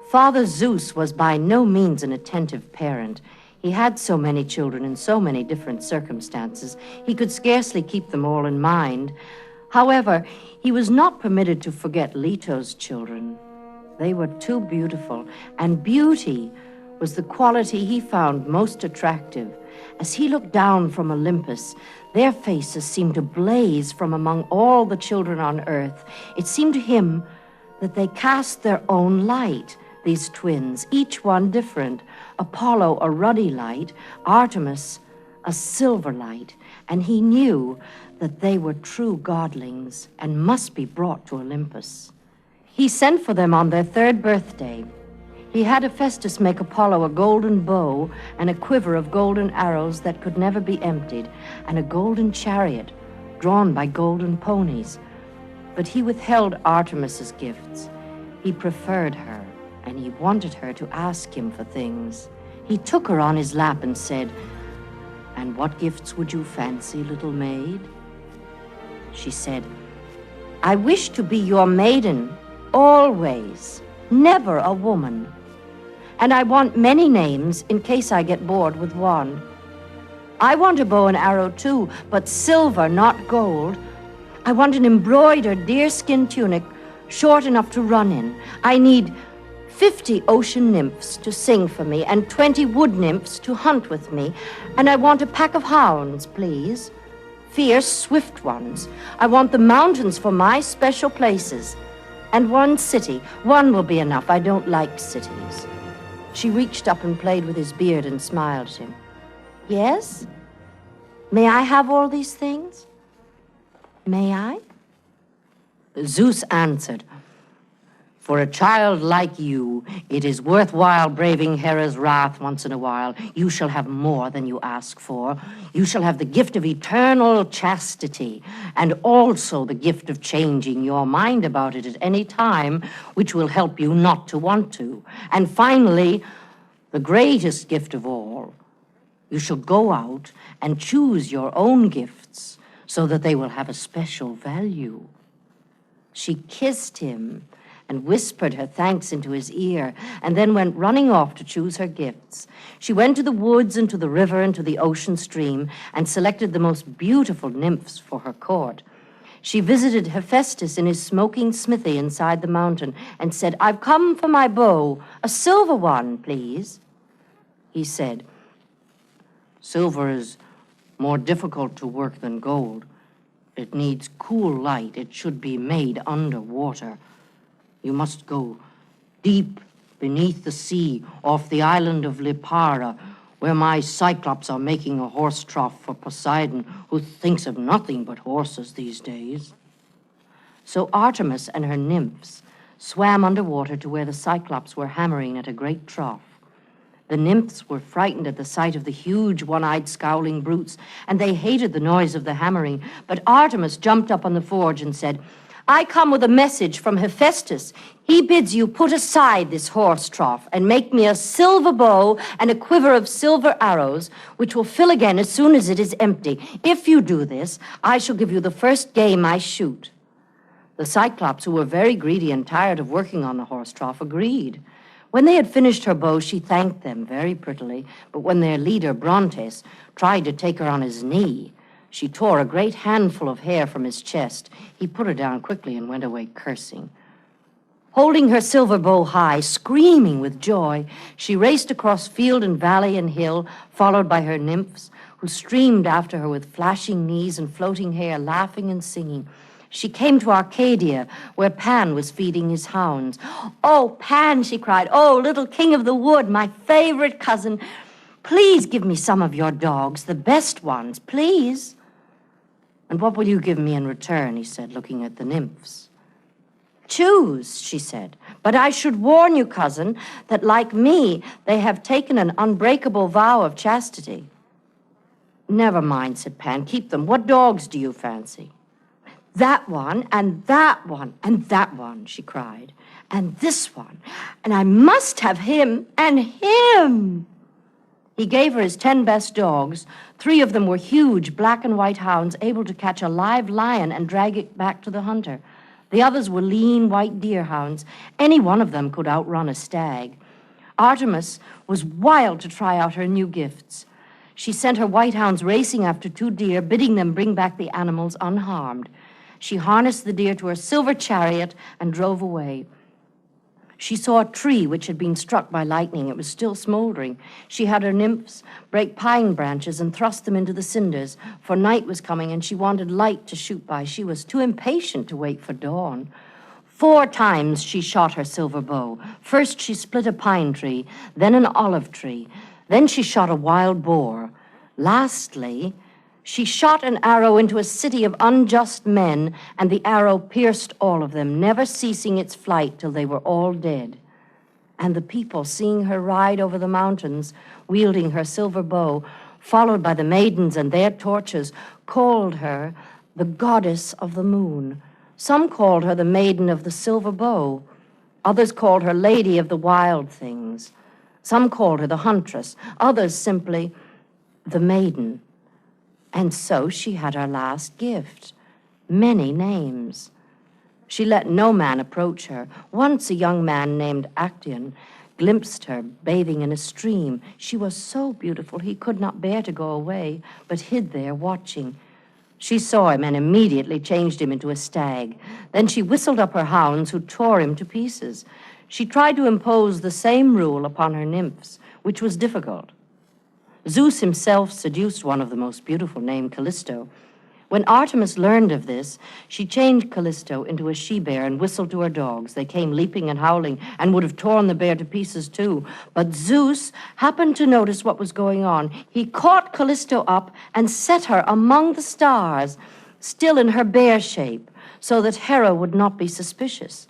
Father Zeus was by no means an attentive parent. He had so many children in so many different circumstances, he could scarcely keep them all in mind. However, he was not permitted to forget Leto's children. They were too beautiful, and beauty was the quality he found most attractive. As he looked down from Olympus, their faces seemed to blaze from among all the children on earth. It seemed to him that they cast their own light, these twins, each one different. Apollo, a ruddy light, Artemis, a silver light, and he knew that they were true godlings and must be brought to Olympus. He sent for them on their 3rd birthday. He had Hephaestus make Apollo a golden bow and a quiver of golden arrows that could never be emptied, and a golden chariot drawn by golden ponies. But he withheld Artemis's gifts. He preferred her, and he wanted her to ask him for things. He took her on his lap and said, "And what gifts would you fancy, little maid?" She said, "I wish to be your maiden, always, never a woman. And I want many names in case I get bored with one. I want a bow and arrow too, but silver, not gold. I want an embroidered deerskin tunic, short enough to run in. I need 50 ocean nymphs to sing for me, and 20 wood nymphs to hunt with me. And I want a pack of hounds, please. Fierce, swift ones. I want the mountains for my special places. And one city. One will be enough. I don't like cities." She reached up and played with his beard and smiled at him. "Yes? May I have all these things? May I?" Zeus answered, "For a child like you, it is worthwhile braving Hera's wrath once in a while. You shall have more than you ask for. You shall have the gift of eternal chastity, and also the gift of changing your mind about it at any time, which will help you not to want to. And finally, the greatest gift of all, you shall go out and choose your own gifts so that they will have a special value." She kissed him and whispered her thanks into his ear, and then went running off to choose her gifts. She went to the woods and to the river and to the ocean stream and selected the most beautiful nymphs for her court. She visited Hephaestus in his smoking smithy inside the mountain and said, "I've come for my bow, a silver one, please." He said, "Silver is more difficult to work than gold. It needs cool light. It should be made under water. You must go deep beneath the sea off the island of Lipara, where my Cyclops are making a horse trough for Poseidon, who thinks of nothing but horses these days." So Artemis and her nymphs swam underwater to where the Cyclops were hammering at a great trough. The nymphs were frightened at the sight of the huge, one-eyed, scowling brutes, and they hated the noise of the hammering. But Artemis jumped up on the forge and said, "I come with a message from Hephaestus. He bids you put aside this horse trough and make me a silver bow and a quiver of silver arrows, which will fill again as soon as it is empty. If you do this, I shall give you the first game I shoot." The Cyclops, who were very greedy and tired of working on the horse trough, agreed. When they had finished her bow, she thanked them very prettily, but when their leader, Brontes, tried to take her on his knee, she tore a great handful of hair from his chest. He put her down quickly and went away cursing. Holding her silver bow high, screaming with joy, she raced across field and valley and hill, followed by her nymphs, who streamed after her with flashing knees and floating hair, laughing and singing. She came to Arcadia, where Pan was feeding his hounds. "Oh, Pan," she cried, "oh, little king of the wood, my favorite cousin, please give me some of your dogs, the best ones, please." "And what will you give me in return?" he said, looking at the nymphs. "Choose," she said, "but I should warn you, cousin, that like me, they have taken an unbreakable vow of chastity." "Never mind," said Pan, "keep them. What dogs do you fancy?" "That one, and that one, and that one," she cried, "and this one, and I must have him, and him." He gave her his 10 best dogs. 3 of them were huge black and white hounds, able to catch a live lion and drag it back to the hunter. The others were lean white deerhounds. Any one of them could outrun a stag. Artemis was wild to try out her new gifts. She sent her white hounds racing after 2 deer, bidding them bring back the animals unharmed. She harnessed the deer to her silver chariot and drove away. She saw a tree which had been struck by lightning. It was still smoldering. She had her nymphs break pine branches and thrust them into the cinders, for night was coming and she wanted light to shoot by. She was too impatient to wait for dawn. 4 times she shot her silver bow. First she split a pine tree, then an olive tree. Then she shot a wild boar. Lastly, she shot an arrow into a city of unjust men, and the arrow pierced all of them, never ceasing its flight till they were all dead. And the people, seeing her ride over the mountains, wielding her silver bow, followed by the maidens and their torches, called her the goddess of the moon. Some called her the maiden of the silver bow. Others called her lady of the wild things. Some called her the huntress. Others simply the maiden. And so she had her last gift, many names. She let no man approach her. Once a young man named Actaeon glimpsed her bathing in a stream. She was so beautiful he could not bear to go away, but hid there watching. She saw him and immediately changed him into a stag. Then she whistled up her hounds, who tore him to pieces. She tried to impose the same rule upon her nymphs, which was difficult. Zeus himself seduced one of the most beautiful, named Callisto. When Artemis learned of this, she changed Callisto into a she-bear and whistled to her dogs. They came leaping and howling and would have torn the bear to pieces too. But Zeus happened to notice what was going on. He caught Callisto up and set her among the stars, still in her bear shape, so that Hera would not be suspicious.